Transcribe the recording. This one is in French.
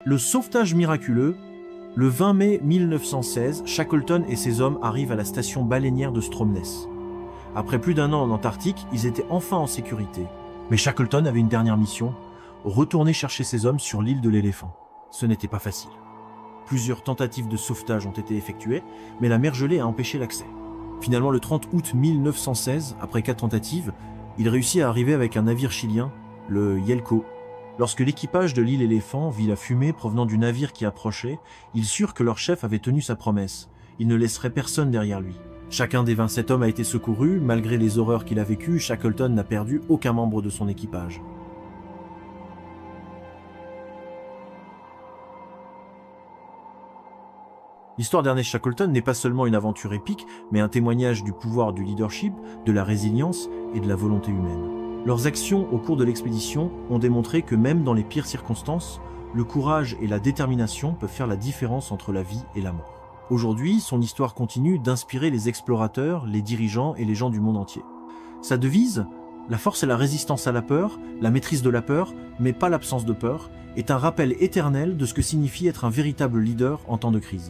Le sauvetage miraculeux. Le 20 mai 1916, Shackleton et ses hommes arrivent à la station baleinière de Stromness. Après plus d'un an en Antarctique, ils étaient enfin en sécurité. Mais Shackleton avait une dernière mission, retourner chercher ses hommes sur l'île de l'éléphant. Ce n'était pas facile. Plusieurs tentatives de sauvetage ont été effectuées, mais la mer gelée a empêché l'accès. Finalement, le 30 août 1916, après 4 tentatives, il réussit à arriver avec un navire chilien, le Yelko. Lorsque l'équipage de l'île éléphant vit la fumée provenant du navire qui approchait, ils surent que leur chef avait tenu sa promesse. Il ne laisserait personne derrière lui. Chacun des 27 hommes a été secouru, malgré les horreurs qu'il a vécues, Shackleton n'a perdu aucun membre de son équipage. L'histoire d'Ernest Shackleton n'est pas seulement une aventure épique, mais un témoignage du pouvoir du leadership, de la résilience et de la volonté humaine. Leurs actions au cours de l'expédition ont démontré que même dans les pires circonstances, le courage et la détermination peuvent faire la différence entre la vie et la mort. Aujourd'hui, son histoire continue d'inspirer les explorateurs, les dirigeants et les gens du monde entier. Sa devise, la force et la résistance à la peur, la maîtrise de la peur, mais pas l'absence de peur, est un rappel éternel de ce que signifie être un véritable leader en temps de crise.